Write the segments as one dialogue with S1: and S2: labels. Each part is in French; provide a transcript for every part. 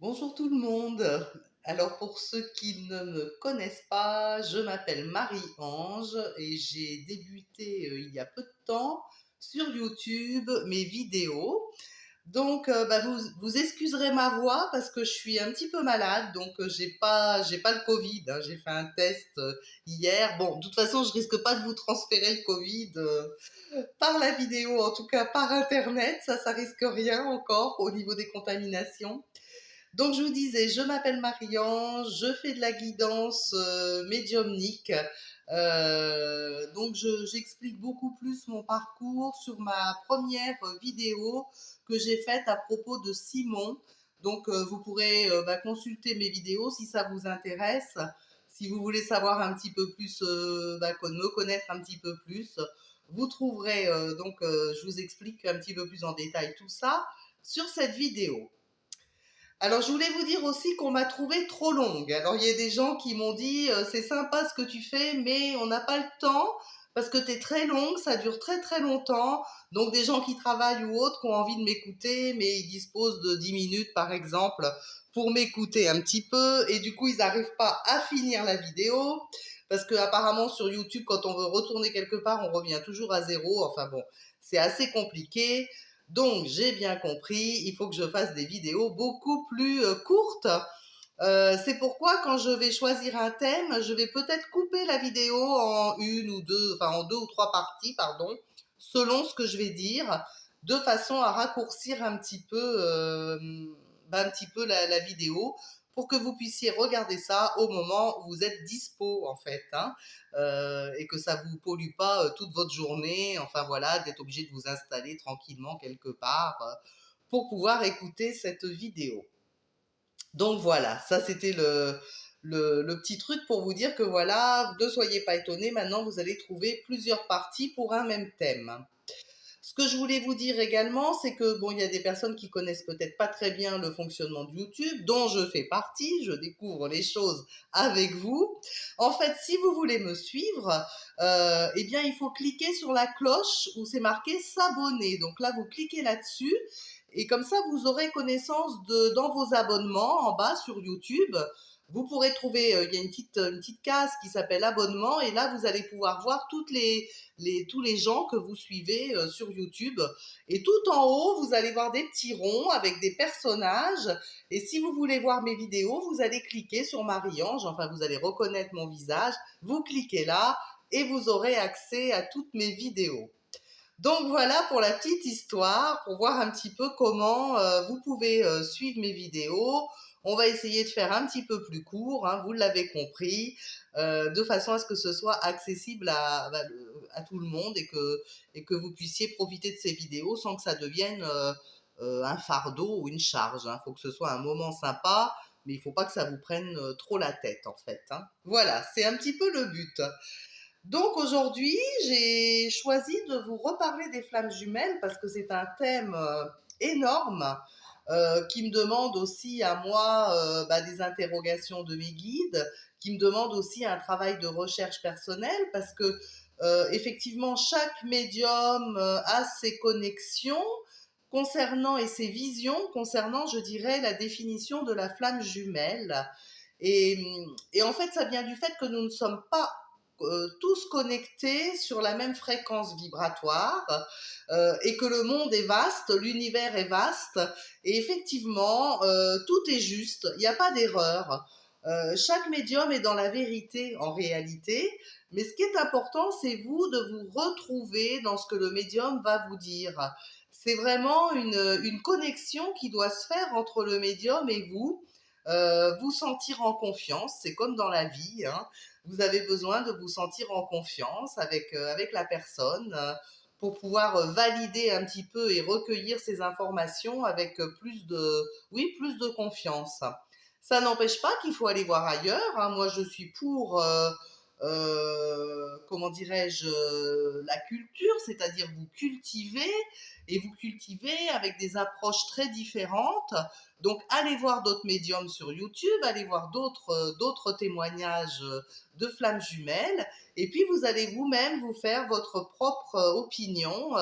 S1: Bonjour tout le monde. Alors pour ceux qui ne me connaissent pas, je m'appelle Marie-Ange et j'ai débuté il y a peu de temps sur YouTube mes vidéos. Donc vous excuserez ma voix parce que je suis un petit peu malade, donc j'ai pas le Covid, hein. J'ai fait un test hier. Bon, de toute façon, je risque pas de vous transférer le Covid par la vidéo, en tout cas par internet, ça risque rien encore au niveau des contaminations. Donc je vous disais, je m'appelle Marianne, je fais de la guidance médiumnique. J'explique beaucoup plus mon parcours sur ma première vidéo que j'ai faite à propos de Simon. Donc vous pourrez consulter mes vidéos si ça vous intéresse. Si vous voulez savoir un petit peu plus, me connaître un petit peu plus, vous trouverez je vous explique un petit peu plus en détail tout ça sur cette vidéo. Alors, je voulais vous dire aussi qu'on m'a trouvée trop longue. Alors, il y a des gens qui m'ont dit c'est sympa ce que tu fais, mais on n'a pas le temps parce que tu es très longue, ça dure très très longtemps. Donc, des gens qui travaillent ou autres qui ont envie de m'écouter, mais ils disposent de 10 minutes par exemple pour m'écouter un petit peu et du coup, ils n'arrivent pas à finir la vidéo parce que apparemment sur YouTube, quand on veut retourner quelque part, on revient toujours à zéro. Enfin bon, c'est assez compliqué. Donc, j'ai bien compris, il faut que je fasse des vidéos beaucoup plus courtes. C'est pourquoi quand je vais choisir un thème, je vais peut-être couper la vidéo en une ou deux, enfin en deux ou trois parties, pardon, selon ce que je vais dire, de façon à raccourcir un petit peu la vidéo pour que vous puissiez regarder ça au moment où vous êtes dispo en fait, hein, et que ça vous pollue pas toute votre journée. Enfin voilà, d'être obligé de vous installer tranquillement quelque part pour pouvoir écouter cette vidéo. Donc voilà, ça c'était le petit truc pour vous dire que voilà, ne soyez pas étonnés, maintenant vous allez trouver plusieurs parties pour un même thème. Ce que je voulais vous dire également, c'est que bon, il y a des personnes qui connaissent peut-être pas très bien le fonctionnement de YouTube, dont je fais partie, je découvre les choses avec vous. En fait, si vous voulez me suivre, eh bien, il faut cliquer sur la cloche où c'est marqué s'abonner. Donc là, vous cliquez là-dessus et comme ça, vous aurez connaissance dans vos abonnements en bas sur YouTube. Vous pourrez trouver, il y a une petite case qui s'appelle abonnement et là, vous allez pouvoir voir tous les gens que vous suivez sur YouTube. Et tout en haut, vous allez voir des petits ronds avec des personnages. Et si vous voulez voir mes vidéos, vous allez cliquer sur Marie-Ange. Enfin, vous allez reconnaître mon visage. Vous cliquez là et vous aurez accès à toutes mes vidéos. Donc voilà pour la petite histoire, pour voir un petit peu comment vous pouvez suivre mes vidéos. On va essayer de faire un petit peu plus court, hein, vous l'avez compris, de façon à ce que ce soit accessible à tout le monde et que vous puissiez profiter de ces vidéos sans que ça devienne un fardeau ou une charge. Il faut que ce soit un moment sympa, mais il ne faut pas que ça vous prenne trop la tête en fait, hein. Voilà, c'est un petit peu le but. Donc aujourd'hui, j'ai choisi de vous reparler des flammes jumelles parce que c'est un thème énorme qui me demande aussi à moi des interrogations de mes guides, qui me demande aussi un travail de recherche personnelle parce que effectivement chaque médium a ses connexions concernant et ses visions concernant, je dirais, la définition de la flamme jumelle. Et, et en fait, ça vient du fait que nous ne sommes pas tous connectés sur la même fréquence vibratoire et que le monde est vaste, l'univers est vaste et effectivement tout est juste, il n'y a pas d'erreur. Chaque médium est dans la vérité en réalité, mais ce qui est important, c'est vous de vous retrouver dans ce que le médium va vous dire. C'est vraiment une connexion qui doit se faire entre le médium et vous. Vous sentir en confiance, c'est comme dans la vie, hein. Vous avez besoin de vous sentir en confiance avec la personne pour pouvoir valider un petit peu et recueillir ces informations avec plus de confiance. Ça n'empêche pas qu'il faut aller voir ailleurs, hein. Moi, je suis pour, comment dirais-je, la culture, c'est-à-dire vous cultiver et vous cultiver avec des approches très différentes. Donc, allez voir d'autres médiums sur YouTube, allez voir d'autres témoignages de flammes jumelles, et puis vous allez vous-même vous faire votre propre opinion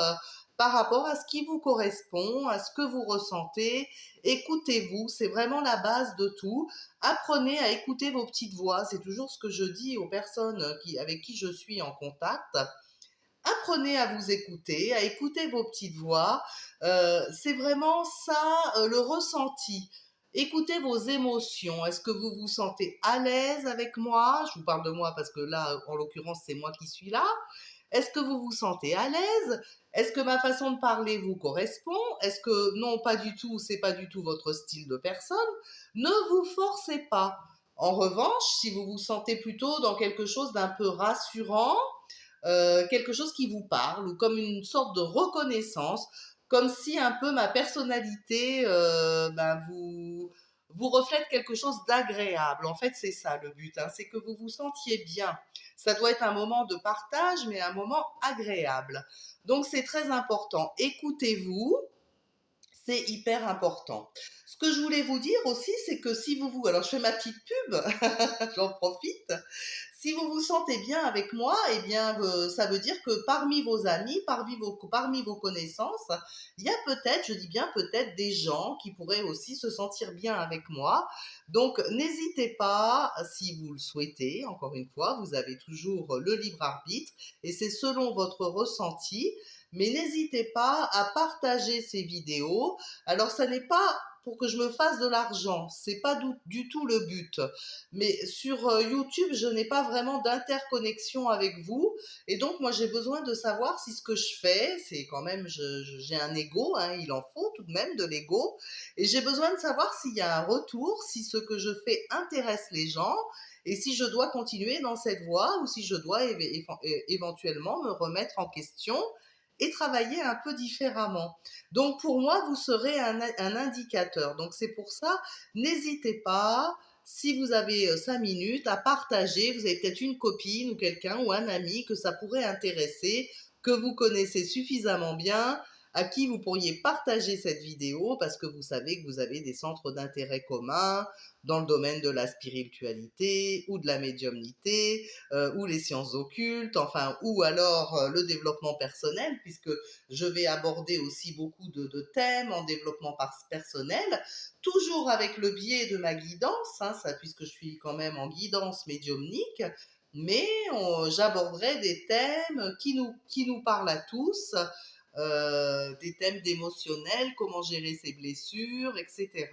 S1: par rapport à ce qui vous correspond, à ce que vous ressentez. Écoutez-vous, c'est vraiment la base de tout. Apprenez à écouter vos petites voix. C'est toujours ce que je dis aux personnes avec qui je suis en contact. Apprenez à vous écouter, à écouter vos petites voix. C'est vraiment ça, le ressenti. Écoutez vos émotions. Est-ce que vous vous sentez à l'aise avec moi? Je vous parle de moi parce que là, en l'occurrence, c'est moi qui suis là. Est-ce que vous vous sentez à l'aise? Est-ce que ma façon de parler vous correspond? Est-ce que non, pas du tout, c'est pas du tout votre style de personne? Ne vous forcez pas. En revanche, si vous vous sentez plutôt dans quelque chose d'un peu rassurant, quelque chose qui vous parle ou comme une sorte de reconnaissance, comme si un peu ma personnalité vous reflète quelque chose d'agréable. En fait, c'est ça le but, hein, c'est que vous vous sentiez bien. Ça doit être un moment de partage, mais un moment agréable. Donc, c'est très important. Écoutez-vous, c'est hyper important. Ce que je voulais vous dire aussi, c'est que si alors je fais ma petite pub, j'en profite. Si vous vous sentez bien avec moi, eh bien, ça veut dire que parmi vos amis, parmi vos connaissances, il y a peut-être, je dis bien peut-être, des gens qui pourraient aussi se sentir bien avec moi. Donc, n'hésitez pas, si vous le souhaitez, encore une fois, vous avez toujours le libre arbitre et c'est selon votre ressenti. Mais n'hésitez pas à partager ces vidéos. Alors, ça n'est pas pour que je me fasse de l'argent, c'est pas du tout le but. Mais sur YouTube, je n'ai pas vraiment d'interconnexion avec vous. Et donc, moi, j'ai besoin de savoir si ce que je fais, c'est quand même, j'ai un ego, hein, il en faut tout de même de l'ego. Et j'ai besoin de savoir s'il y a un retour, si ce que je fais intéresse les gens et si je dois continuer dans cette voie ou si je dois éventuellement me remettre en question et travailler un peu différemment. Donc pour moi, vous serez un indicateur. Donc c'est pour ça, n'hésitez pas, si vous avez 5 minutes, à partager. Vous avez peut-être une copine ou quelqu'un ou un ami que ça pourrait intéresser, que vous connaissez suffisamment bien, à qui vous pourriez partager cette vidéo parce que vous savez que vous avez des centres d'intérêt communs dans le domaine de la spiritualité ou de la médiumnité ou les sciences occultes, enfin, ou alors le développement personnel, puisque je vais aborder aussi beaucoup de thèmes en développement personnel, toujours avec le biais de ma guidance, hein, ça, puisque je suis quand même en guidance médiumnique, mais j'aborderai des thèmes qui nous parlent à tous, des thèmes d'émotionnel, comment gérer ses blessures, etc.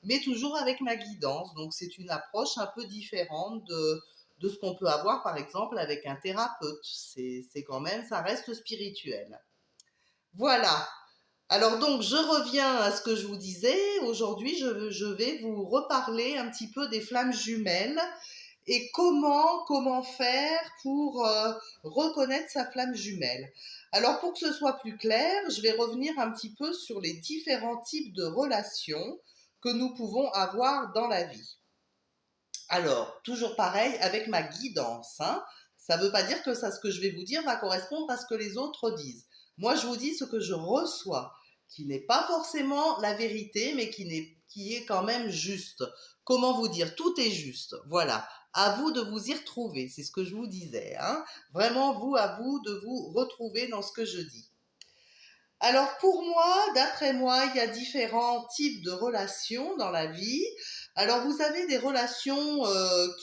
S1: Mais toujours avec ma guidance. Donc c'est une approche un peu différente de ce qu'on peut avoir par exemple avec un thérapeute. C'est quand même, ça reste spirituel. Voilà. Alors donc je reviens à ce que je vous disais. Aujourd'hui je vais vous reparler un petit peu des flammes jumelles et comment faire pour reconnaître sa flamme jumelle. Alors pour que ce soit plus clair, je vais revenir un petit peu sur les différents types de relations que nous pouvons avoir dans la vie. Alors, toujours pareil avec ma guidance, hein. Ça ne veut pas dire que ça, ce que je vais vous dire va correspondre à ce que les autres disent. Moi, je vous dis ce que je reçois, qui n'est pas forcément la vérité, mais qui est quand même juste. Comment vous dire? Tout est juste. Voilà. À vous de vous y retrouver. C'est ce que je vous disais, hein. Vraiment, à vous de vous retrouver dans ce que je dis. Alors pour moi, d'après moi, il y a différents types de relations dans la vie. Alors vous avez des relations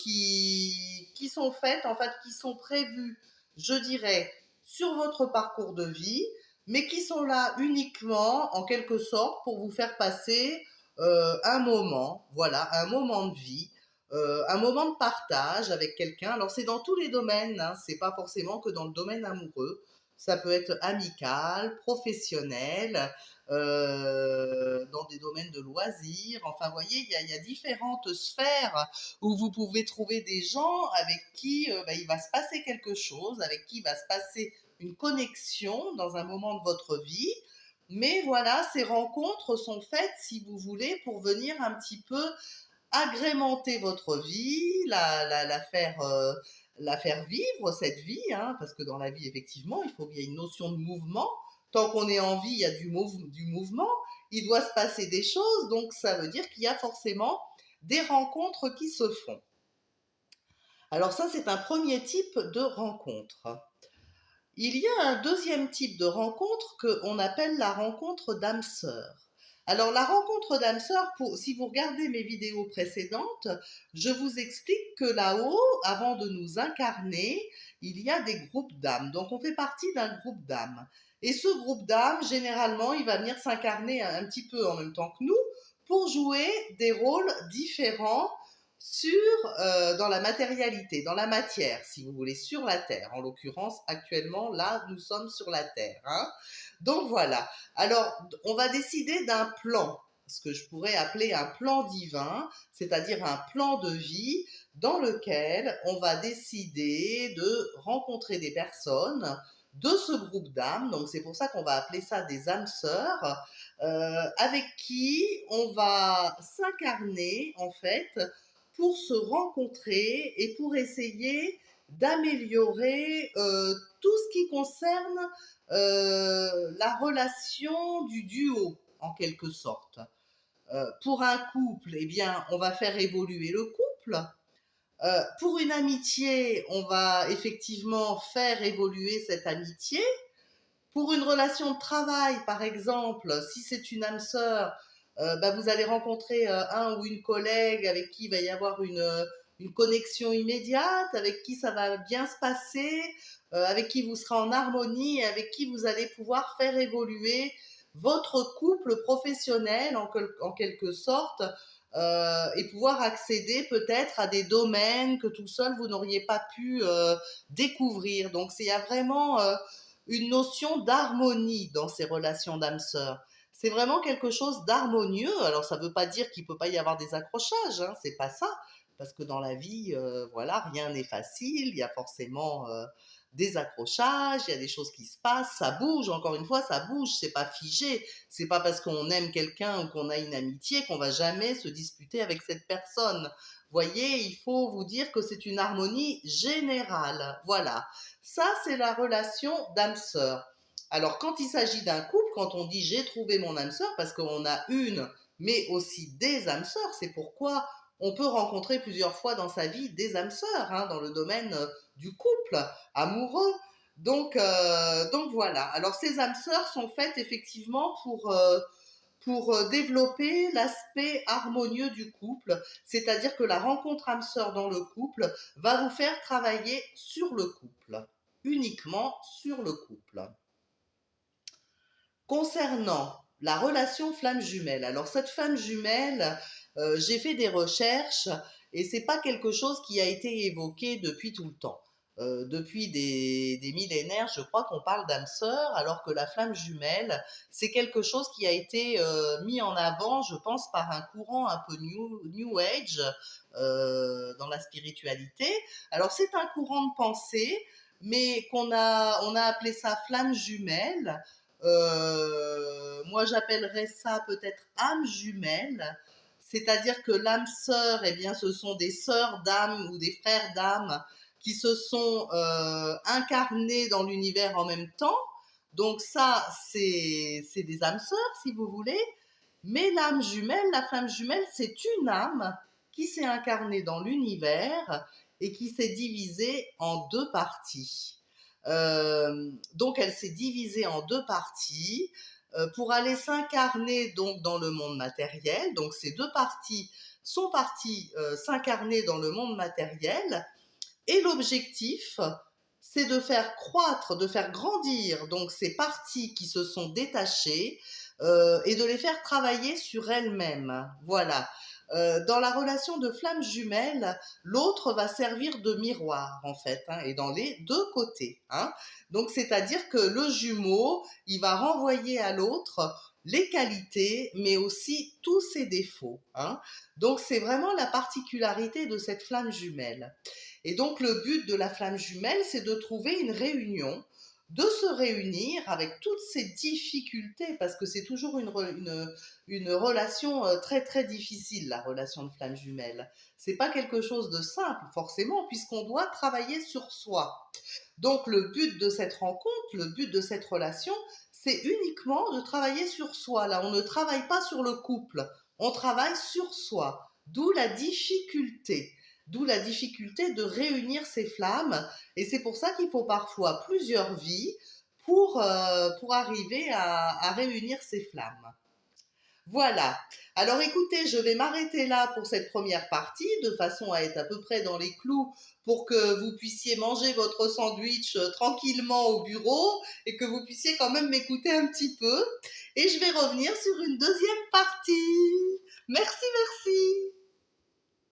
S1: qui sont faites, en fait, qui sont prévues, je dirais, sur votre parcours de vie, mais qui sont là uniquement, en quelque sorte, pour vous faire passer un moment, voilà, un moment de vie, un moment de partage avec quelqu'un. Alors c'est dans tous les domaines, hein, c'est pas forcément que dans le domaine amoureux. Ça peut être amical, professionnel, dans des domaines de loisirs. Enfin, vous voyez, il y a différentes sphères où vous pouvez trouver des gens avec qui il va se passer quelque chose, avec qui il va se passer une connexion dans un moment de votre vie. Mais voilà, ces rencontres sont faites, si vous voulez, pour venir un petit peu agrémenter votre vie, la faire vivre, cette vie, hein, parce que dans la vie, effectivement, il faut qu'il y ait une notion de mouvement. Tant qu'on est en vie, il y a du mouvement. Il doit se passer des choses, donc ça veut dire qu'il y a forcément des rencontres qui se font. Alors ça, c'est un premier type de rencontre. Il y a un deuxième type de rencontre qu'on appelle la rencontre d'âme sœur. Alors la rencontre d'âme sœur, si vous regardez mes vidéos précédentes, je vous explique que là-haut, avant de nous incarner, il y a des groupes d'âmes. Donc on fait partie d'un groupe d'âmes. Et ce groupe d'âmes, généralement, il va venir s'incarner un petit peu en même temps que nous pour jouer des rôles différents dans la matérialité, dans la matière, si vous voulez, sur la Terre. En l'occurrence, actuellement, là, nous sommes sur la Terre. Hein. Donc voilà. Alors, on va décider d'un plan, ce que je pourrais appeler un plan divin, c'est-à-dire un plan de vie dans lequel on va décider de rencontrer des personnes de ce groupe d'âmes, donc c'est pour ça qu'on va appeler ça des âmes sœurs, avec qui on va s'incarner en fait pour se rencontrer et pour essayer d'améliorer tout ce qui concerne la relation du duo, en quelque sorte. Pour un couple, eh bien, on va faire évoluer le couple. Pour une amitié, on va effectivement faire évoluer cette amitié. Pour une relation de travail, par exemple, si c'est une âme sœur, vous allez rencontrer un ou une collègue avec qui il va y avoir une connexion immédiate, avec qui ça va bien se passer, avec qui vous serez en harmonie et avec qui vous allez pouvoir faire évoluer votre couple professionnel en quelque sorte et pouvoir accéder peut-être à des domaines que tout seul vous n'auriez pas pu découvrir. Donc il y a vraiment une notion d'harmonie dans ces relations d'âme sœur. C'est vraiment quelque chose d'harmonieux. Alors ça ne veut pas dire qu'il ne peut pas y avoir des accrochages, hein, c'est pas ça. Parce que dans la vie, voilà, rien n'est facile. Il y a forcément des accrochages, il y a des choses qui se passent, ça bouge. Encore une fois, ça bouge. C'est pas figé. C'est pas parce qu'on aime quelqu'un ou qu'on a une amitié qu'on va jamais se disputer avec cette personne. Voyez, il faut vous dire que c'est une harmonie générale. Voilà. Ça, c'est la relation d'âme sœur. Alors, quand il s'agit d'un couple, quand on dit j'ai trouvé mon âme sœur, parce qu'on a une, mais aussi des âmes sœurs, c'est pourquoi on peut rencontrer plusieurs fois dans sa vie des âmes sœurs, hein, dans le domaine du couple amoureux. Donc voilà. Alors, ces âmes sœurs sont faites effectivement pour développer l'aspect harmonieux du couple, c'est-à-dire que la rencontre âme sœur dans le couple va vous faire travailler sur le couple, uniquement sur le couple. Concernant la relation flamme jumelle, alors cette flamme jumelle, j'ai fait des recherches et c'est pas quelque chose qui a été évoqué depuis tout le temps. Depuis des millénaires, je crois qu'on parle d'âme sœur, alors que la flamme jumelle, c'est quelque chose qui a été mis en avant, je pense, par un courant un peu New Age dans la spiritualité. Alors c'est un courant de pensée, mais on a appelé ça flamme jumelle. Moi, j'appellerais ça peut-être âme jumelle, c'est-à-dire que l'âme sœur, eh bien, ce sont des sœurs d'âme ou des frères d'âme qui se sont incarnés dans l'univers en même temps. Donc ça, c'est des âmes sœurs, si vous voulez. Mais l'âme jumelle, la flamme jumelle, c'est une âme qui s'est incarnée dans l'univers et qui s'est divisée en deux parties. Donc elle s'est divisée en deux parties pour aller s'incarner donc dans le monde matériel. Donc ces deux parties sont parties s'incarner dans le monde matériel et l'objectif c'est de faire croître, de faire grandir donc ces parties qui se sont détachées et de les faire travailler sur elles-mêmes. Voilà. Dans la relation de flamme jumelle, l'autre va servir de miroir en fait, hein, et dans les deux côtés. Hein. Donc c'est-à-dire que le jumeau, il va renvoyer à l'autre les qualités, mais aussi tous ses défauts. Hein. Donc c'est vraiment la particularité de cette flamme jumelle. Et donc le but de la flamme jumelle, c'est de trouver une réunion, de se réunir avec toutes ces difficultés, parce que c'est toujours une relation très très difficile, la relation de flamme jumelle. C'est pas quelque chose de simple, forcément, puisqu'on doit travailler sur soi. Donc le but de cette rencontre, le but de cette relation, c'est uniquement de travailler sur soi. Là, on ne travaille pas sur le couple, on travaille sur soi. D'où la difficulté. D'où la difficulté de réunir ces flammes. Et c'est pour ça qu'il faut parfois plusieurs vies pour arriver à réunir ces flammes. Voilà. Alors écoutez, je vais m'arrêter là pour cette première partie, de façon à être à peu près dans les clous pour que vous puissiez manger votre sandwich tranquillement au bureau et que vous puissiez quand même m'écouter un petit peu. Et je vais revenir sur une deuxième partie. Merci, merci.